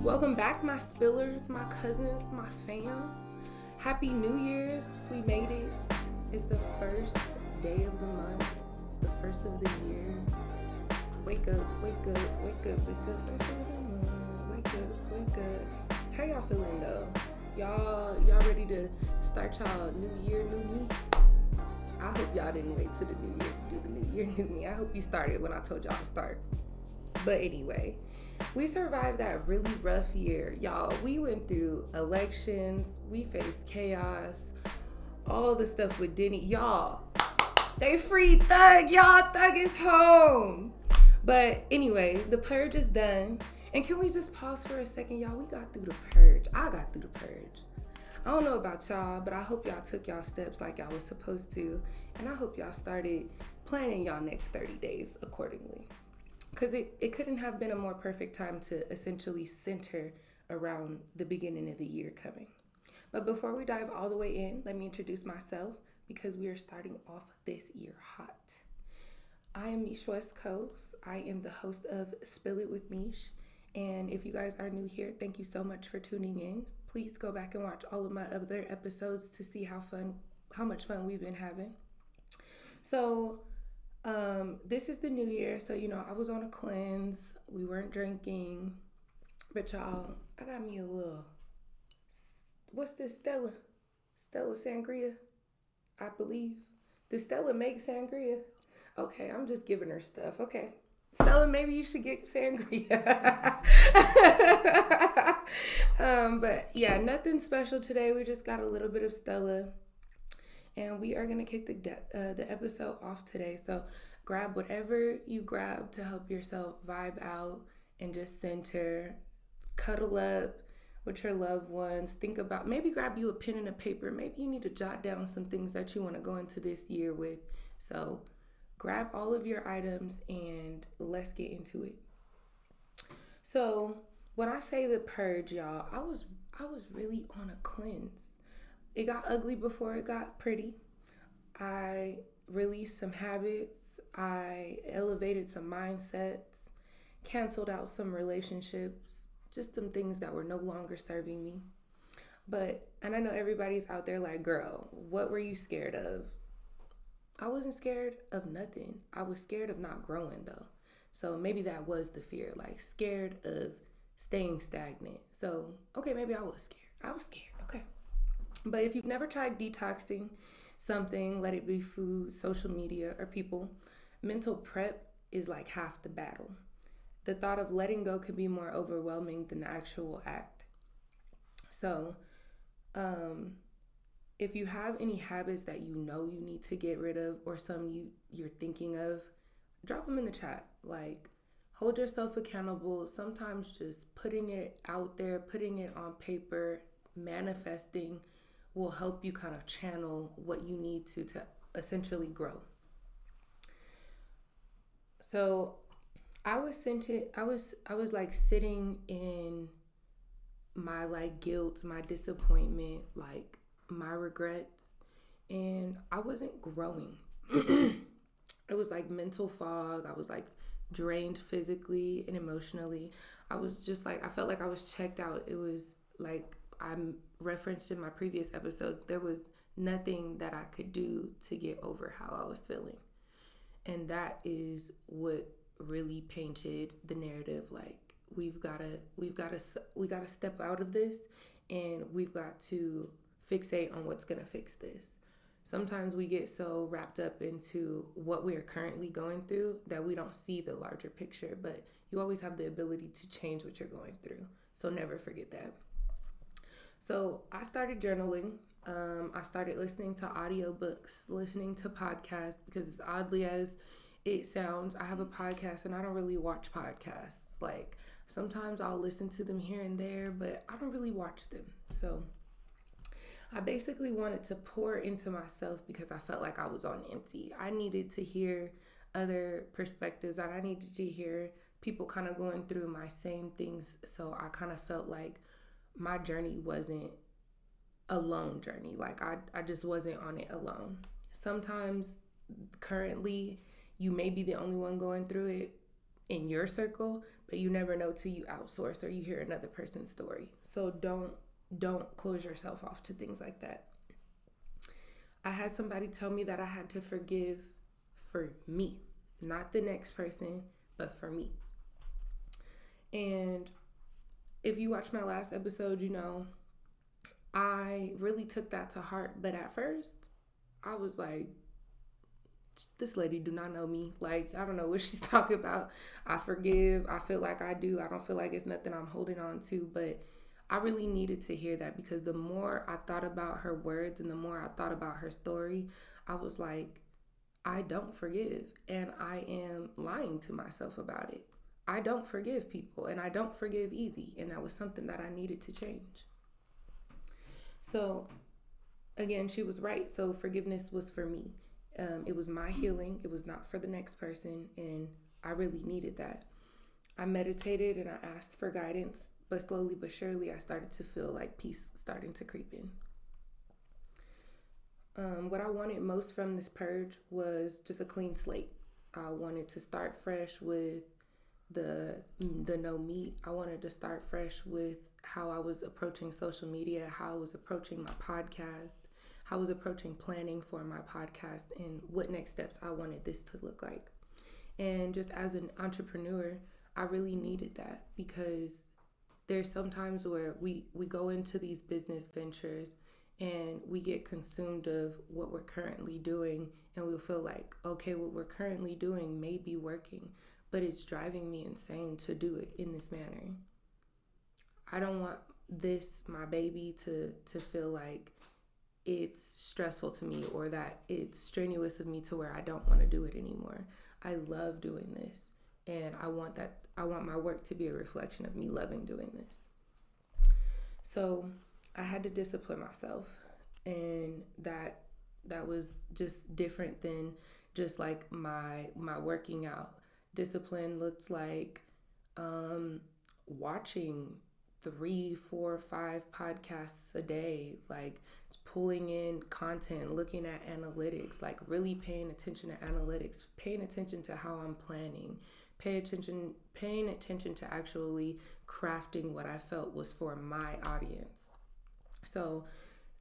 Welcome back, my spillers, my cousins, my fam. Happy New Year's. We made it. It's the first day of the month, the first of the year. Wake up, wake up, wake up. It's the first of the month. Wake up, wake up. How y'all feeling though? Y'all ready to start y'all new year, new me? I hope y'all didn't wait till the new year to do the new year, new me. I hope you started when I told y'all to start. But anyway, we survived that really rough year. Y'all, we went through elections. We faced chaos. All the stuff with Denny. Y'all, they freed Thug. Y'all, Thug is home. But anyway, the purge is done. And can we just pause for a second, y'all? We got through the purge. I got through the purge. I don't know about y'all, but I hope y'all took y'all steps like y'all was supposed to. And I hope y'all started planning y'all next 30 days accordingly. Because it couldn't have been a more perfect time to essentially center around the beginning of the year coming. But before we dive all the way in, let me introduce myself because we are starting off this year hot. I am Mish West Coast. I am the host of SpillitWithMessh. And if you guys are new here, thank you so much for tuning in. Please go back and watch all of my other episodes to see how much fun we've been having. So, this is the new year, so I was on a cleanse. We weren't drinking, but y'all, I got me a little, what's this, Stella Sangria, I believe. Does Stella make sangria? Okay, I'm just giving her stuff. Okay, Stella, maybe you should get sangria. But yeah, nothing special today. We just got a little bit of Stella. And we are going to kick the episode off today. So grab whatever you grab to help yourself vibe out and just center. Cuddle up with your loved ones. Think about, maybe grab you a pen and a paper. Maybe you need to jot down some things that you want to go into this year with. So grab all of your items and let's get into it. So when I say the purge, y'all, I was really on a cleanse. It got ugly before it got pretty. I released some habits. I elevated some mindsets, canceled out some relationships, just some things that were no longer serving me. And I know everybody's out there like, girl, what were you scared of? I wasn't scared of nothing. I was scared of not growing though. So maybe that was the fear, like scared of staying stagnant. So, okay, maybe I was scared. Okay. But if you've never tried detoxing something, let it be food, social media, or people, mental prep is like half the battle. The thought of letting go can be more overwhelming than the actual act. So, if you have any habits that you know you need to get rid of or some you're thinking of, drop them in the chat. Like, hold yourself accountable. Sometimes just putting it out there, putting it on paper, manifesting will help you kind of channel what you need to essentially grow. So I was like sitting in my like guilt, my disappointment, like my regrets, and I wasn't growing. It was like mental fog. I was like drained physically and emotionally. I was just like, I felt like I was checked out. It was like, I'm referenced in my previous episodes, there was nothing that I could do to get over how I was feeling. And that is what really painted the narrative. Like, we got to step out of this and we've got to fixate on what's going to fix this. Sometimes we get so wrapped up into what we are currently going through that we don't see the larger picture, but you always have the ability to change what you're going through. So never forget that. So I started journaling. I started listening to audiobooks, listening to podcasts, because as oddly as it sounds, I have a podcast and I don't really watch podcasts. Like, sometimes I'll listen to them here and there, but I don't really watch them. So I basically wanted to pour into myself because I felt like I was on empty. I needed to hear other perspectives, and I needed to hear people kind of going through my same things. So I kind of felt like my journey wasn't a lone journey. Like, I just wasn't on it alone. Sometimes currently you may be the only one going through it. in your circle, but you never know till you outsource or you hear another person's story. So don't close yourself off to things like that. I had somebody tell me that I had to forgive for me, not the next person, but for me. And if you watch my last episode, you know, I really took that to heart. But at first, I was like, this lady do not know me. Like, I don't know what she's talking about. I forgive. I feel like I do. I don't feel like it's nothing I'm holding on to. But I really needed to hear that, because the more I thought about her words and the more I thought about her story, I was like, I don't forgive. And I am lying to myself about it. I don't forgive people, and I don't forgive easy. And that was something that I needed to change. So again, she was right. So forgiveness was for me. It was my healing. It was not for the next person. And I really needed that. I meditated and I asked for guidance, but slowly but surely I started to feel like peace starting to creep in. What I wanted most from this purge was just a clean slate. I wanted to start fresh with the no meat. I wanted to start fresh with how I was approaching social media, how I was approaching my podcast, how I was approaching planning for my podcast, and what next steps I wanted this to look like. And just as an entrepreneur, I really needed that, because there's sometimes where we go into these business ventures and we get consumed of what we're currently doing, and we'll feel like, okay, what we're currently doing may be working, but it's driving me insane to do it in this manner. I don't want this, my baby, to feel like it's stressful to me or that it's strenuous of me to where I don't want to do it anymore. I love doing this, and I want my work to be a reflection of me loving doing this. So I had to discipline myself, and that was just different than just like my working out. Discipline looks like watching 3, 4, 5 podcasts a day, like pulling in content, looking at analytics, like really paying attention to analytics, paying attention to how I'm planning, paying attention to actually crafting what I felt was for my audience. So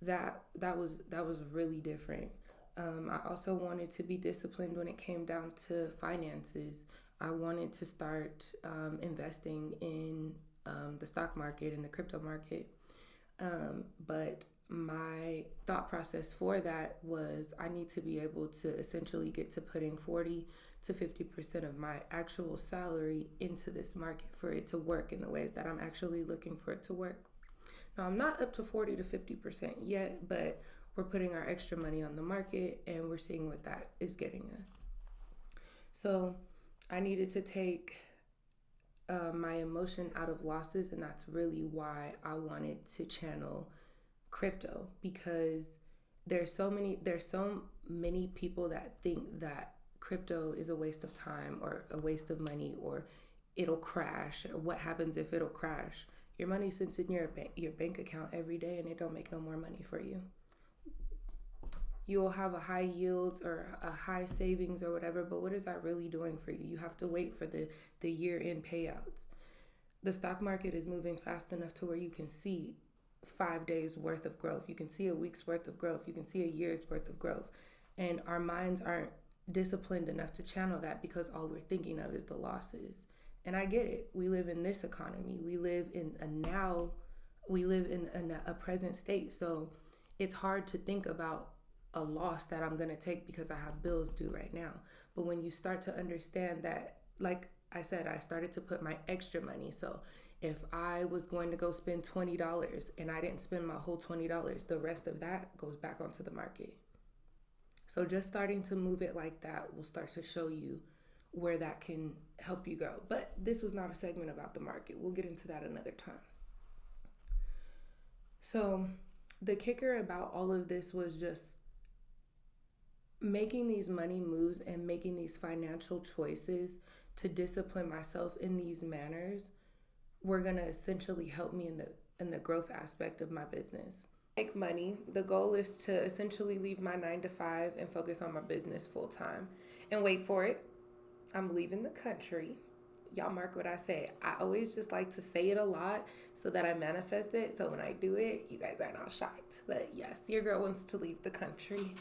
that was really different. I also wanted to be disciplined when it came down to finances. I wanted to start investing in the stock market and the crypto market. But my thought process for that was I need to be able to essentially get to putting 40 to 50% of my actual salary into this market for it to work in the ways that I'm actually looking for it to work. Now, I'm not up to 40 to 50% yet, but we're putting our extra money on the market and we're seeing what that is getting us. So I needed to take my emotion out of losses, and that's really why I wanted to channel crypto, because there's so many people that think that crypto is a waste of time or a waste of money, or it'll crash, or what happens if it'll crash. Your money sits in your bank account every day, and it don't make no more money for you. You will have a high yield or a high savings or whatever, but what is that really doing for you? You have to wait for the year-end payouts. The stock market is moving fast enough to where you can see 5 days worth of growth. You can see a week's worth of growth. You can see a year's worth of growth. And our minds aren't disciplined enough to channel that, because all we're thinking of is the losses. And I get it. We live in this economy. We live in a now. We live in a present state. So it's hard to think about a loss that I'm going to take because I have bills due right now. But when you start to understand that, like I said, I started to put my extra money. So if I was going to go spend $20 and I didn't spend my whole $20, the rest of that goes back onto the market. So just starting to move it like that will start to show you where that can help you go. But this was not a segment about the market. We'll get into that another time. So the kicker about all of this was just making these money moves and making these financial choices to discipline myself in these manners were going to essentially help me in the growth aspect of my business. Make money. The goal is to essentially leave my 9 to 5 and focus on my business full time. And wait for it, I'm leaving the country. y'all mark what I say. I always just like to say it a lot so that I manifest it. So when I do it, you guys aren't all shocked. But yes, your girl wants to leave the country.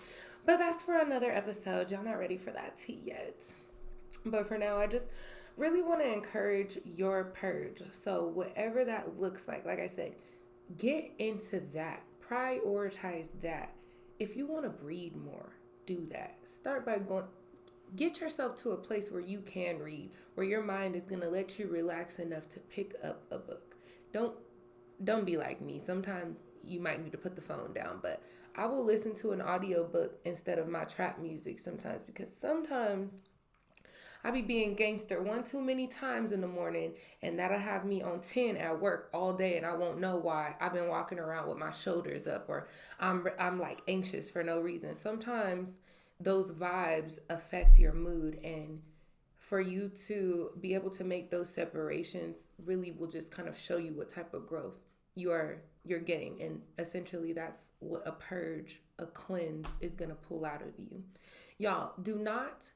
But that's for another episode. Y'all not ready for that tea yet. But for now, I just really want to encourage your purge. So whatever that looks like I said, get into that. Prioritize that. If you want to read more, do that. Start by get yourself to a place where you can read, where your mind is going to let you relax enough to pick up a book. Don't be like me. Sometimes you might need to put the phone down, but I will listen to an audiobook instead of my trap music sometimes, because sometimes I be being gangster one too many times in the morning, and that'll have me on 10 at work all day, and I won't know why. I've been walking around with my shoulders up, or I'm like anxious for no reason. Sometimes those vibes affect your mood, and for you to be able to make those separations really will just kind of show you what type of growth you're getting. And essentially that's what a purge, a cleanse is going to pull out of you. Y'all, do not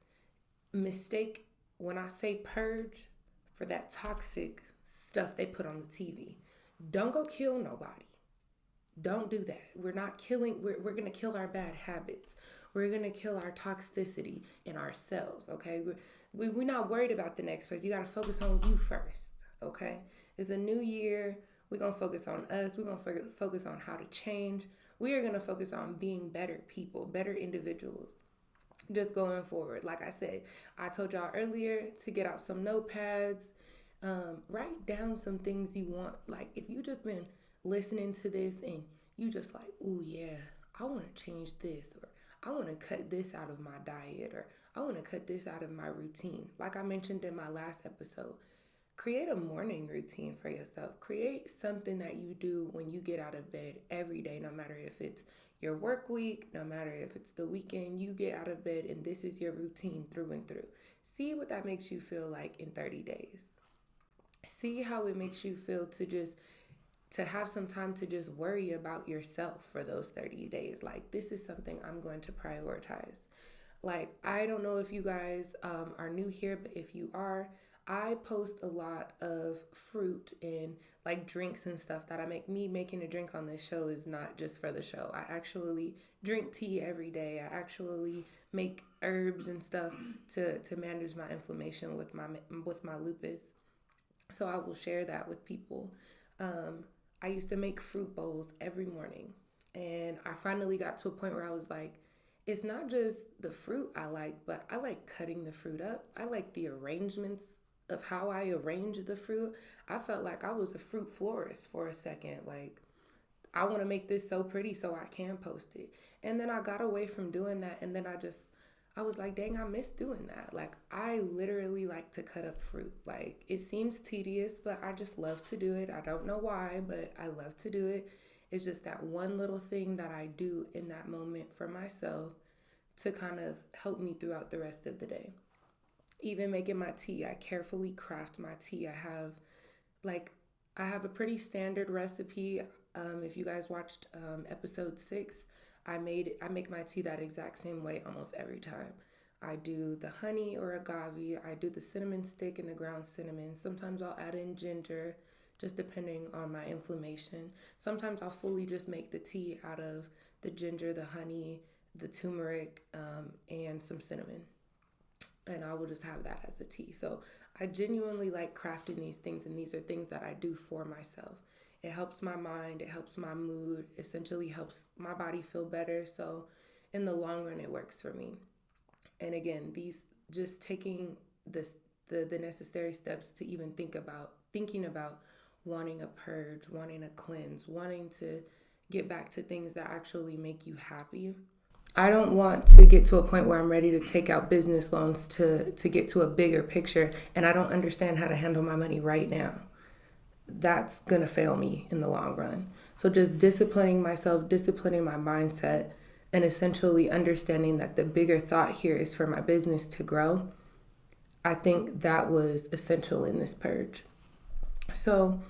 mistake when I say purge for that toxic stuff they put on the TV. Don't go kill nobody. Don't do that. We're not killing, we're going to kill our bad habits. We're going to kill our toxicity in ourselves, okay? We're not worried about the next person. You got to focus on you first, okay? It's a new year. We're going to focus on us. We're going to focus on how to change. We are going to focus on being better people, better individuals. Just going forward. Like I said, I told y'all earlier to get out some notepads, write down some things you want. Like if you just been listening to this and you just like, oh yeah, I want to change this, or I want to cut this out of my diet, or I want to cut this out of my routine. Like I mentioned in my last episode, create a morning routine for yourself. Create something that you do when you get out of bed every day, no matter if it's your work week, no matter if it's the weekend, you get out of bed and this is your routine through and through. See what that makes you feel like in 30 days. See how it makes you feel to have some time to just worry about yourself for those 30 days. Like, this is something I'm going to prioritize. Like, I don't know if you guys are new here, but if you are, I post a lot of fruit and like drinks and stuff that I make. Me making a drink on this show is not just for the show. I actually drink tea every day. I actually make herbs and stuff to manage my inflammation with my lupus. So I will share that with people. I used to make fruit bowls every morning, and I finally got to a point where I was like, it's not just the fruit I like, but I like cutting the fruit up. I like the arrangements of how I arrange the fruit. I felt like I was a fruit florist for a second. Like, I want to make this so pretty so I can post it. And then I got away from doing that. And then I was like, dang, I miss doing that. Like, I literally like to cut up fruit. Like, it seems tedious, but I just love to do it. I don't know why, but I love to do it. It's just that one little thing that I do in that moment for myself to kind of help me throughout the rest of the day. Even making my tea, I carefully craft my tea. I have a pretty standard recipe. If you guys watched episode 6, I make my tea that exact same way almost every time. I do the honey or agave. I do the cinnamon stick and the ground cinnamon. Sometimes I'll add in ginger, just depending on my inflammation. Sometimes I'll fully just make the tea out of the ginger, the honey, the turmeric, and some cinnamon. And I will just have that as the tea. So I genuinely like crafting these things, and these are things that I do for myself. It helps my mind, it helps my mood, essentially helps my body feel better. So in the long run, it works for me. And again, these just taking the necessary steps to even thinking about wanting a purge, wanting a cleanse, wanting to get back to things that actually make you happy. I don't want to get to a point where I'm ready to take out business loans to get to a bigger picture, and I don't understand how to handle my money right now. That's going to fail me in the long run. So just disciplining myself, disciplining my mindset, and essentially understanding that the bigger thought here is for my business to grow. I think that was essential in this purge. So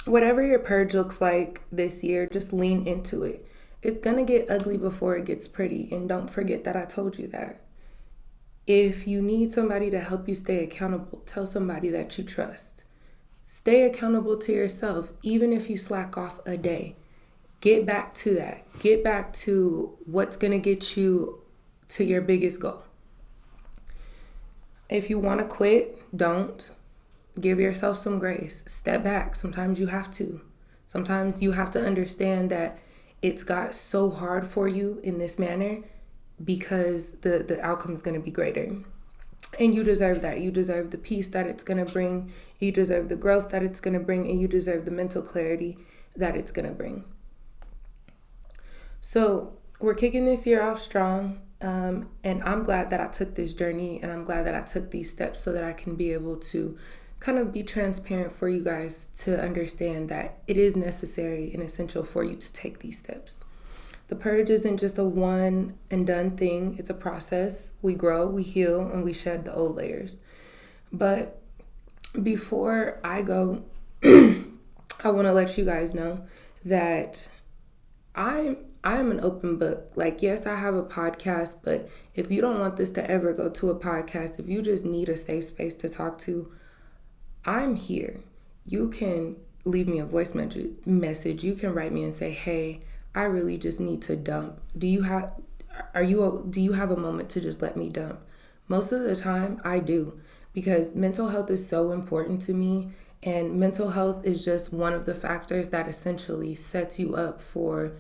whatever your purge looks like this year, just lean into it. It's going to get ugly before it gets pretty. And don't forget that I told you that. If you need somebody to help you stay accountable, tell somebody that you trust. Stay accountable to yourself, even if you slack off a day. Get back to that. Get back to what's going to get you to your biggest goal. If you want to quit, don't. Give yourself some grace. Step back. Sometimes you have to. Sometimes you have to understand that it's got so hard for you in this manner because the outcome is going to be greater. And you deserve that. You deserve the peace that it's going to bring. You deserve the growth that it's going to bring. And you deserve the mental clarity that it's going to bring. So we're kicking this year off strong. And I'm glad that I took this journey, and I'm glad that I took these steps so that I can be able to kind of be transparent for you guys to understand that it is necessary and essential for you to take these steps. The purge isn't just a one and done thing. It's a process. We grow, we heal, and we shed the old layers. But before I go, I want to let you guys know that I'm an open book. Like, yes, I have a podcast, but if you don't want this to ever go to a podcast, if you just need a safe space to talk to, I'm here. You can leave me a voice message. You can write me and say, hey, I really just need to dump. Do you have a moment to just let me dump? Most of the time I do, because mental health is so important to me, and mental health is just one of the factors that essentially sets you up for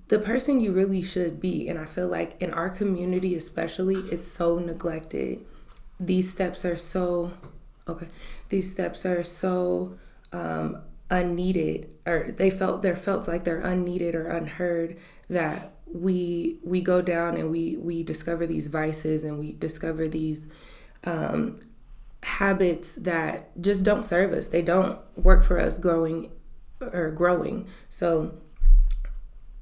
the person you really should be. And I feel like in our community especially, it's so neglected. These steps are so unneeded, or they're felt like they're unneeded or unheard, that we go down and we discover these vices and we discover these habits that just don't serve us. They don't work for us growing. So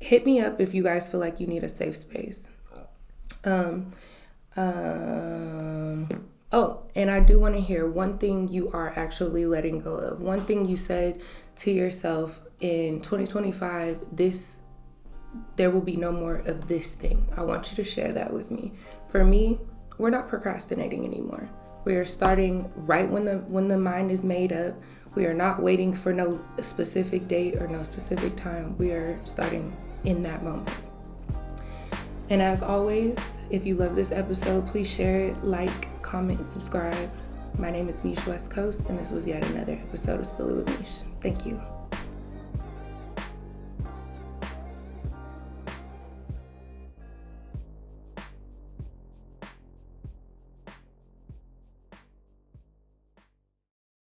hit me up if you guys feel like you need a safe space. Oh, and I do want to hear one thing you are actually letting go of. One thing you said to yourself in 2025, there will be no more of this thing. I want you to share that with me. For me, we're not procrastinating anymore. We are starting right when the mind is made up. We are not waiting for no specific date or no specific time. We are starting in that moment. And as always, if you love this episode, please share it, like, comment, subscribe. My name is Mesh West Coast, and this was yet another episode of Spill It With Mesh. Thank you.